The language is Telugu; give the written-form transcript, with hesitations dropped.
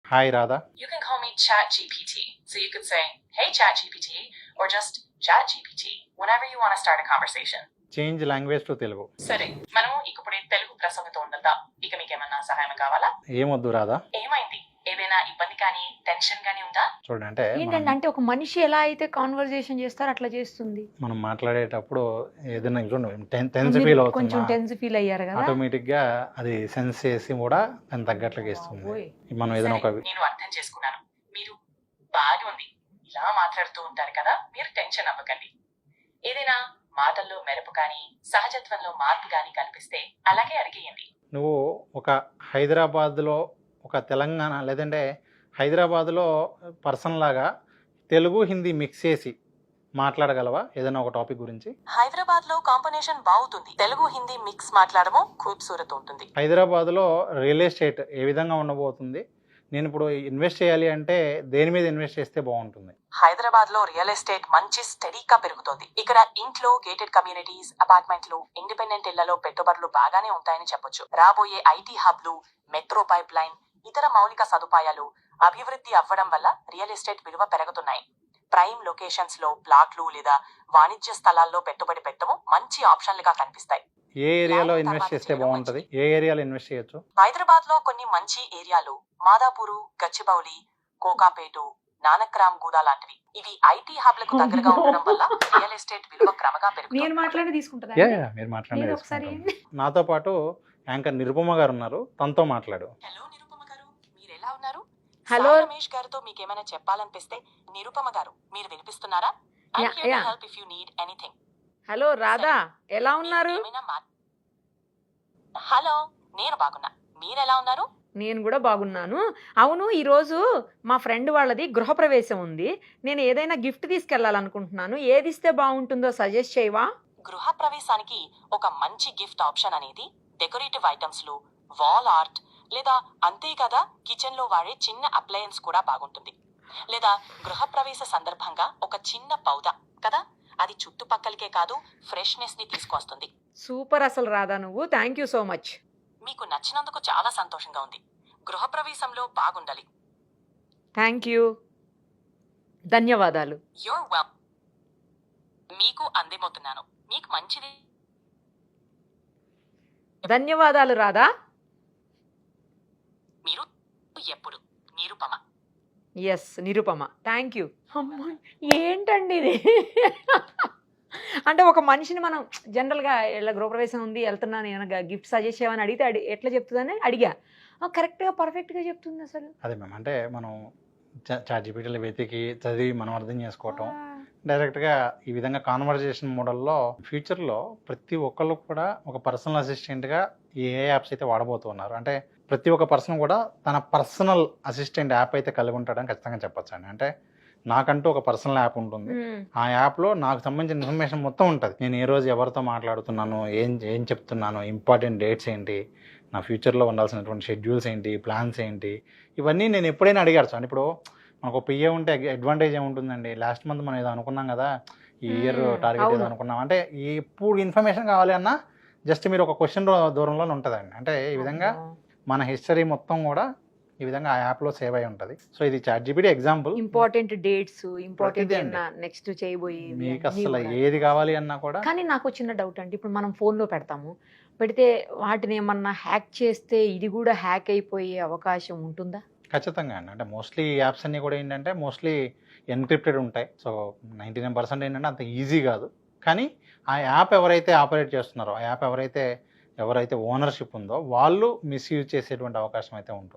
Hi Radha. You can call me ChatGPT. So you could say, "Hey ChatGPT," or just ChatGPT whenever you want to start a conversation. Change language to Telugu. సరే, మనము ఇప్పుడు తెలుగు ప్రసంగంతో ఉండదా? ఇక మీకేమన్నా సహాయం కావాలా? ఏమొద్దు రాధా. ఏమైంది? ఏదైనా ఇబ్బంది కానీ టెన్షన్ కానీ ఉందా? చూడండి, అంటే ఏంటంటే అంటే ఒక మనిషి ఎలా అయితే కాన్వర్జేషన్ చేస్తారో అట్లా చేస్తుంది. మనం మాట్లాడేటప్పుడు ఏదైనా టెన్స్ మీరు ఫీల్ కొంచెం అవుతుంది, టెన్స్ ఫీల్ అయ్యారు కదా. ఆటోమేటిక్ గా అది సెన్స్ చేసి కూడా దాని తగ్గట్లుగా ఇస్తుంది. ఓయ్. మనం ఏదైనా ఒక సరే, నేను అర్థం చేసుకున్నాను. మీరు బాగా ఉంది ఇలా మాట్లాడుతూ ఉంటారు కదా, మీరు టెన్షన్ అవ్వకండి. ఏదైనా మాటల్లో మెరుపు కానీ సహజత్వంలో మార్పు కానీ కనిపిస్తే అలాగే అడిగేయండి. నువ్వు ఒక హైదరాబాద్లో, ఒక తెలంగాణ, లేదంటే హైదరాబాద్లో పర్సన్ లాగా తెలుగు హిందీ మిక్స్ చేసి మాట్లాడగలవా ఏదైనా ఒక టాపిక్ గురించి? హైదరాబాద్ లో కాంబినేషన్ బాగుంటుంది. తెలుగు హిందీ మిక్స్ మాట్లాడము ఖూబ్సూరత్ ఉంటుంది. హైదరాబాద్లో రియల్ ఎస్టేట్ ఏ విధంగా ఉండబోతుంది? నేను ఇప్పుడు ఇన్వెస్ట్ చేయాలి అంటే దేని మీద ఇన్వెస్ట్ చేస్తే బాగుంటుంది? హైదరాబాద్ లో రియల్ ఎస్టేట్ మంచి స్టడీగా పెరుగుతోంది. ఇక్కడ ఇంట్లో గేటెడ్ కమ్యూనిటీస్, అపార్ట్మెంట్లు, ఇండిపెండెంట్ ఇళ్లలో పెట్టుబడులు బాగానే ఉంటాయని చెప్పొచ్చు. రాబోయే ఐటీ హబ్లు, మెట్రో పైప్ లైన్, ఇతర మౌలిక సదుపాయాలు అభివృద్ధి అవ్వడం వల్ల రియల్ ఎస్టేట్ విలువ పెరుగుతున్నాయి. ప్రైమ్ లొకేషన్స్ లో ప్లాట్లు లేదా వాణిజ్య స్థలాల్లో పెట్టుబడి పెట్టడం మంచి ఆప్షన్లుగా కనిపిస్తాయి. ఏ ఏరియాలో ఇన్వెస్ట్ చేస్తే బాగుంటుంది? ఏ ఏరియాలో ఇన్వెస్ట్ చేయొచ్చు? హైదరాబాద్ లో కొన్ని మంచి ఏరియాలు మాదాపూరు, గచ్చిబౌలి, కోకాపేటు, నానక్రామ్ గూడ లాంటివి. ఇవి ఐటీ హబ్లకు దగ్గరగా ఉండడం వల్ల రియల్ ఎస్టేట్ విలువ క్రమంగా పెరుగుతుంది. నేను మాట్లాడి తీసుకుంటా. మీరు నేను మాట్లాడేది ఒకసారి నాతో పాటు యాంకర్ నిరుపమ గారు ఉన్నారు, తనతో మాట్లాడు. హలో నిరుపమ గారు, మీరు ఎలా ఉన్నారు? హలో. సాయి రమేష్ గారితో మీకేమైనా చెప్పాలనిపిస్తే నిరుపమ గారు మీరు వినిపిస్తున్నారా? I'm here to yeah. help if you need anything. Hello Radha, ఎలా ఉన్నారు? మీరు ఏమైనా హలో, నేను బాగున్నా. మీరు ఎలా ఉన్నారు? నేను కూడా బాగున్నాను. అవును, ఈరోజు మా ఫ్రెండ్ వాళ్ళది గృహప్రవేశం ఉంది. నేను ఏదైనా గిఫ్ట్ తీసుకెళ్లాలనుకుంటున్నాను. ఏది ఇస్తే బాగుంటుందో సజెస్ట్ చేయవా? గృహ ప్రవేశానికి ఒక మంచి గిఫ్ట్ ఆప్షన్ అనేది డెకరేటివ్ ఐటమ్స్ లో వాల్ ఆర్ట్, లేదా అంతే కదా కిచెన్ లో వాడే చిన్న అప్లయన్స్ కూడా బాగుంటుంది. లేదా గృహ ప్రవేశ సందర్భంగా ఒక చిన్న పౌద కదా, అది చుట్టుపక్కలకే కాదు ఫ్రెష్నెస్ ని తీసుకొస్తుంది. సూపర్ అసలు రాధా, నువ్వు థ్యాంక్ యూ సో మచ్. మీకు నచ్చినందుకు చాలా సంతోషంగా ఉంది. గృహ ప్రవేశంలో బాగుండాలి. థ్యాంక్ యూ, ధన్యవాదాలు. యూర్ వెల్. మీకు అందిపోతున్నాను. మీకు మంచిది. ధన్యవాదాలు రాధా. మీరు ఎప్పుడు Nirupama. Yes, Nirupama. Thank you. అమ్మా, ఏంటండి ఇది? అంటే ఒక మనిషిని మనం జనరల్గా ఇలా గృహప్రవేశం ఉంది వెళ్తున్నాను, ఏమైనా గిఫ్ట్ సజెస్ట్ చేయమని అడిగితే ఎట్లా చెప్తుందని అడిగా. కరెక్ట్గా పర్ఫెక్ట్గా చెప్తుంది అసలు. అదే మ్యామ్, అంటే మనం చాట్‌జీపీటీలో వెతికి చదివి మనం అర్థం చేసుకోవటం, డైరెక్ట్గా ఈ విధంగా కాన్వర్జేషన్ మోడల్లో ఫ్యూచర్లో ప్రతి ఒక్కళ్ళు కూడా ఒక పర్సనల్ అసిస్టెంట్గా ఏ యాప్స్ అయితే వాడబోతున్నారు, అంటే ప్రతి ఒక్క పర్సన్ కూడా తన పర్సనల్ అసిస్టెంట్ యాప్ అయితే కలిగి ఉంటాడని ఖచ్చితంగా చెప్పొచ్చు అండి. అంటే నాకంటూ ఒక పర్సనల్ యాప్ ఉంటుంది. ఆ యాప్లో నాకు సంబంధించిన ఇన్ఫర్మేషన్ మొత్తం ఉంటుంది. నేను ఏ రోజు ఎవరితో మాట్లాడుతున్నాను, ఏం చెప్తున్నాను, ఇంపార్టెంట్ డేట్స్ ఏంటి, నా ఫ్యూచర్లో ఉండాల్సినటువంటి షెడ్యూల్స్ ఏంటి, ప్లాన్స్ ఏంటి, ఇవన్నీ నేను ఎప్పుడైనా అడిగారు. అని ఇప్పుడు మనకు పిఏ ఉంటే అడ్వాంటేజ్ ఏముంటుందండి? లాస్ట్ మంత్ మనం ఏదో అనుకున్నాం కదా, ఈ ఇయర్ టార్గెట్ ఏదో అనుకున్నాం అంటే ఇప్పుడు ఇన్ఫర్మేషన్ కావాలి అన్నా జస్ట్ మీరు ఒక క్వశ్చన్ దూరంలో ఉంటుందండి. అంటే ఈ విధంగా మన హిస్టరీ మొత్తం కూడా ఈ విధంగా ఆ యాప్లో సేవ్ అయి ఉంటుంది. సో ఇది ChatGPT example. Important dates, important ప్రతిదీ నెక్స్ట్ చేయబోయే మీకు అసలు ఏది కావాలి అన్నా కూడా. కానీ నాకు చిన్న డౌట్ అండి, ఇప్పుడు మనం ఫోన్లో పెడితే వాటిని ఏమన్నా హ్యాక్ చేస్తే ఇది కూడా హ్యాక్ అయిపోయే అవకాశం ఉంటుందా? ఖచ్చితంగా అండి. అంటే మోస్ట్లీ ఈ యాప్స్ అన్నీ కూడా ఏంటంటే మోస్ట్లీ ఎన్క్రిప్టెడ్ ఉంటాయి. సో 99% ఏంటంటే అంత ఈజీ కాదు. కానీ ఆ యాప్ ఎవరైతే ఆపరేట్ చేస్తున్నారో, ఆ యాప్ ఎవరైతే ఓనర్షిప్ ఉందో వాళ్ళు మిస్యూజ్ చేసేటువంటి అవకాశం అయితే ఉంటుంది.